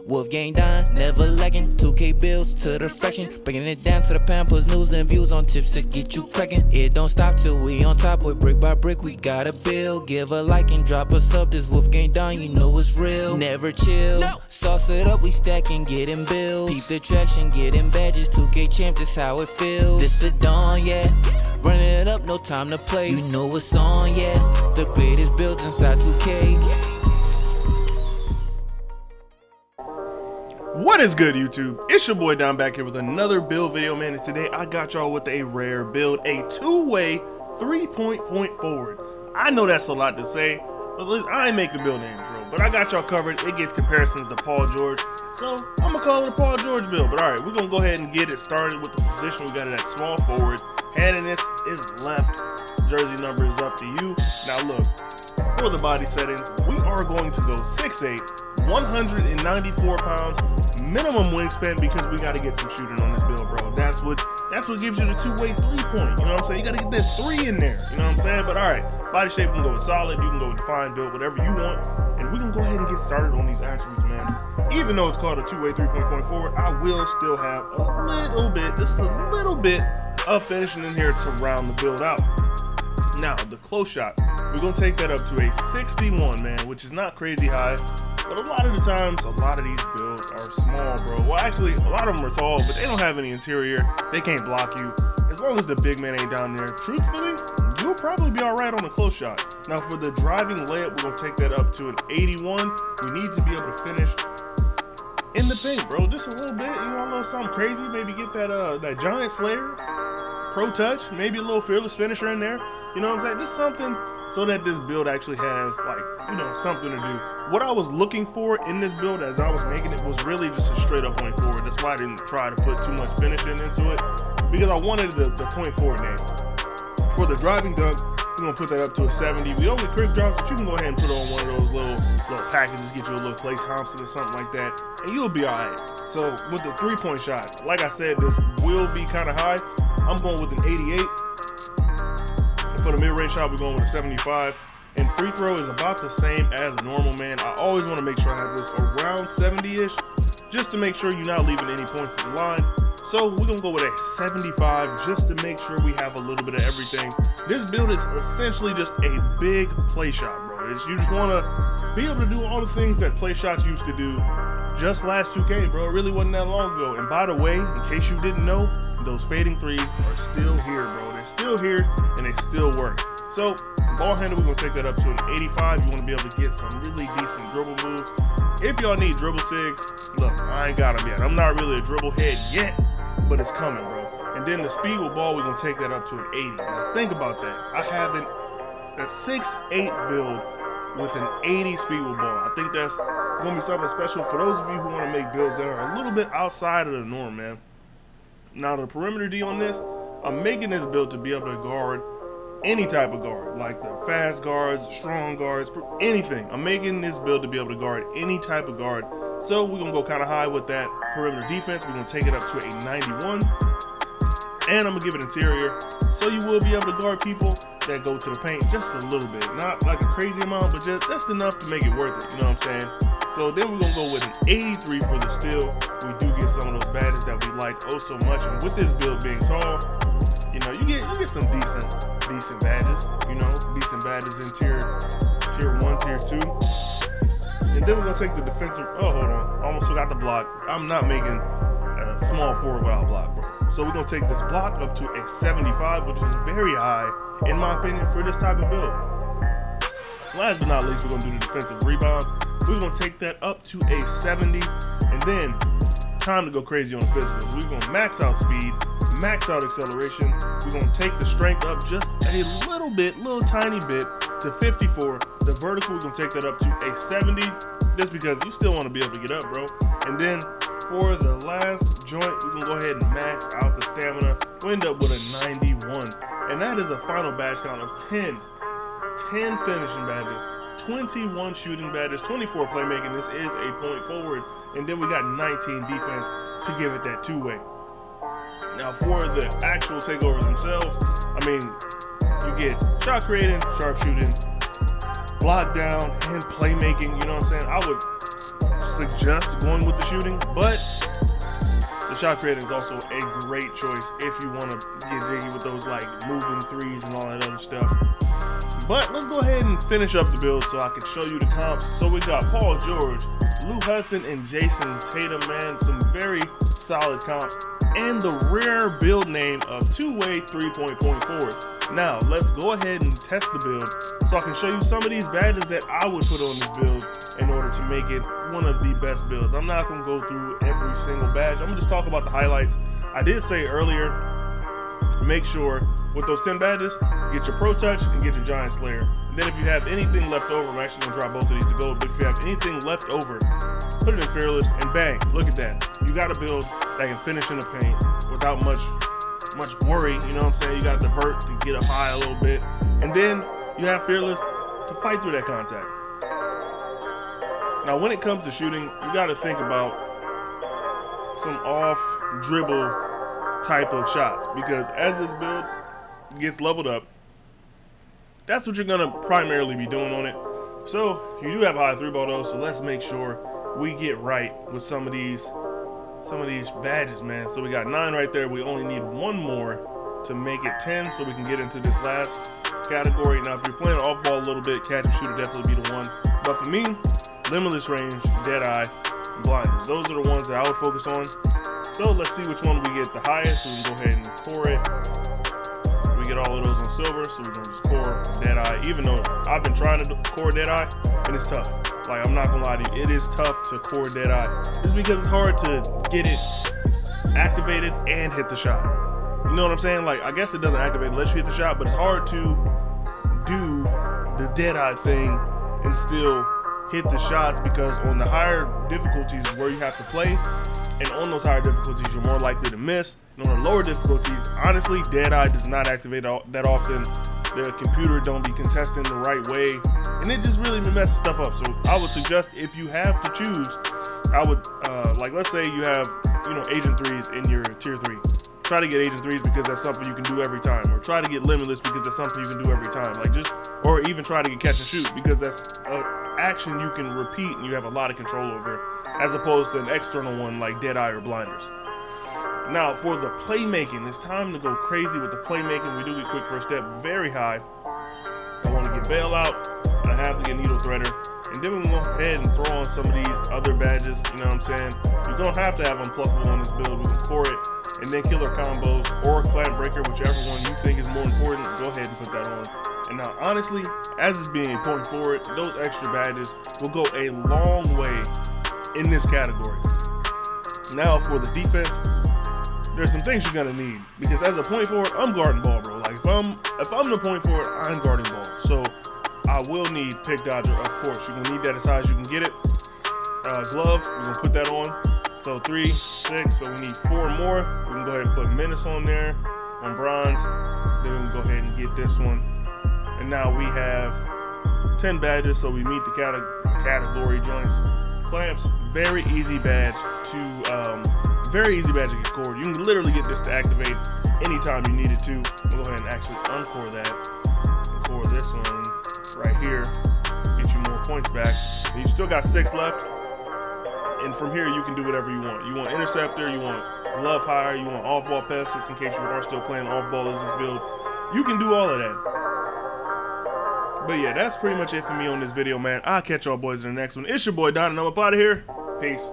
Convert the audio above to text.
WolfGxngDon, never lacking. 2K bills to the fraction, breaking it down to the pound, puts news and views on tips to get you cracking. It don't stop till we on top, boy, brick by brick, we gotta build. Give a like and drop a sub, this WolfGxngDon, you know it's real. Never chill, sauce it up, we stacking, getting bills. Peep the traction, getting badges, 2K champ, this how it feels. This the dawn, yeah, running it up, no time to play. You know what's on, yeah, the greatest builds inside 2K. What is good, YouTube? It's your boy Don back here with another build video, man. And today I got y'all with a rare build, a two-way 3-point forward. I know that's a lot to say, but listen, I ain't make the build name, bro. But I got y'all covered. It gets comparisons to Paul George, so I'm gonna call it a Paul George build. But all right, we're gonna go ahead and get it started with the position. We got it at small forward. Handing this is left. Jersey number is up to you. Now look, for the body settings, we are going to go 6'8", 194 pounds, minimum wingspan, because we got to get some shooting on this build, bro. That's what gives you the two-way 3-point. You know what I'm saying? You got to get that 3 in there. You know what I'm saying? But all right, body shape, you can go with solid, you can go with defined, build, whatever you want, and we can go ahead and get started on these attributes, man. Even though it's called a two-way 3-point forward, I will still have a little bit, just a little bit of finishing in here to round the build out. Now, the close shot, we're going to take that up to a 61, man, which is not crazy high. But a lot of the times, a lot of these builds are small, bro. Well, actually, a lot of them are tall, but they don't have any interior. They can't block you. As long as the big man ain't down there, truthfully, you'll probably be all right on the close shot. Now, for the driving layup, we're going to take that up to an 81. We need to be able to finish in the paint, bro. Just a little bit, you know, a little something crazy. Maybe get that Giant Slayer, Pro Touch, maybe a little fearless finisher in there. You know what I'm saying? Just something so that this build actually has, like, you know, something to do. What I was looking for in this build as I was making it was really just a straight up point forward. That's why I didn't try to put too much finishing into it, because I wanted the point forward name. For the driving dunk, we're gonna put that up to a 70. We don't get quick drops, but you can go ahead and put it on one of those little packages, get you a little Klay Thompson or something like that, and you'll be all right. So with the 3-point shot, like I said, this will be kind of high. I'm going with an 88. For the mid-range shot, we're going with a 75. And free throw is about the same as normal, man. I always want to make sure I have this around 70-ish, just to make sure you're not leaving any points to the line. So we're going to go with a 75 just to make sure we have a little bit of everything. This build is essentially just a big play shot, bro. You just want to be able to do all the things that play shots used to do just last 2K, bro. It really wasn't that long ago. And by the way, in case you didn't know, those fading threes are still here, bro. They're still here and they still work. So ball handle, we're gonna take that up to an 85. You want to be able to get some really decent dribble moves. If y'all need dribble sigs, look, I ain't got them yet. I'm not really a dribble head yet, but it's coming, bro. And then the speed with ball, we're gonna take that up to an 80. Now think about that. I have a 6'8" build with an 80 speed with ball. I think that's gonna be something special for those of you who want to make builds that are a little bit outside of the norm, man. Now the perimeter D on this, I'm making this build to be able to guard any type of guard, like the fast guards, strong guards, anything. I'm making this build to be able to guard any type of guard. So we're gonna go kind of high with that perimeter defense. We're gonna take it up to a 91. And I'm gonna give it interior, so you will be able to guard people that go to the paint just a little bit. Not like a crazy amount, but just enough to make it worth it, you know what I'm saying? So then we're gonna go with an 83 for the steal. We do get some of those badges that we like oh so much. And with this build being tall, you know, you get some decent badges, you know, decent badges in tier 1, tier 2. And then we're gonna take the defensive, oh, hold on, almost forgot the block. I'm not making a small forward without block, bro. So we're gonna take this block up to a 75, which is very high, in my opinion, for this type of build. Last but not least, we're gonna do the defensive rebound. We're gonna take that up to a 70, and then time to go crazy on the physicals. We're gonna max out speed, max out acceleration. We're gonna take the strength up just a little bit, little tiny bit, to 54. The vertical, we're gonna take that up to a 70, just because you still wanna be able to get up, bro. And then for the last joint, we're gonna go ahead and max out the stamina. We end up with a 91. And that is a final badge count of 10 finishing badges, 21 shooting badges, 24 playmaking. This is a point forward. And then we got 19 defense to give it that two-way. Now for the actual takeovers themselves, I mean, you get shot creating, sharpshooting, block down, and playmaking. You know what I'm saying? I would suggest going with the shooting, but the shot creating is also a great choice if you want to get jiggy with those like moving threes and all that other stuff. But let's go ahead and finish up the build so I can show you the comps. So we got Paul George, Lou Hudson, and Jason Tatum, man. Some very solid comps. And the rare build name of two-way 3-point forward. Now, let's go ahead and test the build so I can show you some of these badges that I would put on this build in order to make it one of the best builds. I'm not going to go through every single badge. I'm going to just talk about the highlights. I did say earlier, make sure with those 10 badges, get your Pro Touch and get your Giant Slayer. And then if you have anything left over, I'm actually going to drop both of these to gold, but if you have anything left over, put it in Fearless, and bang, look at that. You got a build that can finish in the paint without much worry, you know what I'm saying? You got the vert to get up high a little bit, and then you have Fearless to fight through that contact. Now, when it comes to shooting, you got to think about some off dribble type of shots, because as this build gets leveled up, that's what you're gonna primarily be doing on it. So you do have a high 3-ball though, so let's make sure we get right with some of these badges, man. So we got 9 right there. We only need 1 more to make it 10 so we can get into this last category. Now if you're playing off ball a little bit, catch and shoot would definitely be the one, but for me, limitless range, dead eye, and blinders, those are the ones that I would focus on. So let's see which one we get the highest, so we can go ahead and core it. We get all of those on silver, so we're gonna just core dead eye, even though I've been trying to core dead eye and it's tough. Like, I'm not gonna lie to you, it is tough to core dead eye. Just because it's hard to get it activated and hit the shot. You know what I'm saying? Like, I guess it doesn't activate unless you hit the shot, but it's hard to do the dead eye thing and still hit the shots, because on the higher difficulties where you have to play, and on those higher difficulties you're more likely to miss. And on the lower difficulties, honestly, dead eye does not activate that often. The computer don't be contesting the right way, and it just really messes stuff up. So I would suggest, if you have to choose, I would like, let's say you have, you know, Agent 3s in your tier 3. Try to get Agent 3s because that's something you can do every time, or try to get Limitless because that's something you can do every time. Like, just, or even try to get Catch and Shoot because that's action you can repeat and you have a lot of control over, as opposed to an external one like Dead Eye or Blinders. Now for the playmaking, it's time to go crazy with the playmaking. We do get Quick First Step very high. I want to get Bailout, and I have to get Needle Threader, and then we can go ahead and throw on some of these other badges, you know what I'm saying? You don't have to have Unpluckable on this build. We can core it, and then Killer Combos or Clamp Breaker, whichever one you think is more important, go ahead and put that on. And now, honestly, as it's being point forward, those extra badges will go a long way in this category. Now, for the defense, there's some things you're gonna need, because as a point forward, I'm guarding ball, bro. Like, if I'm the point forward, I'm guarding ball. So I will need Pick Dodger, of course. You're gonna need that as high as you can get it. Glove, we're gonna put that on. So 3, 6, so we need 4 more. We can go ahead and put Menace on there, on bronze. Then we can go ahead and get this one. And now we have 10 badges, so we meet the category joints. Clamps, very easy badge to get cored. You can literally get this to activate anytime you need it to. We'll go ahead and actually uncore that and core this one right here. Get you more points back. And you still got 6 left. And from here, you can do whatever you want. You want Interceptor, you want Glove Hire, you want Off-Ball Pest, just in case you are still playing off-ball as this build. You can do all of that. But yeah, that's pretty much it for me on this video, man. I'll catch y'all boys in the next one. It's your boy Don, and I'm up out of here. Peace.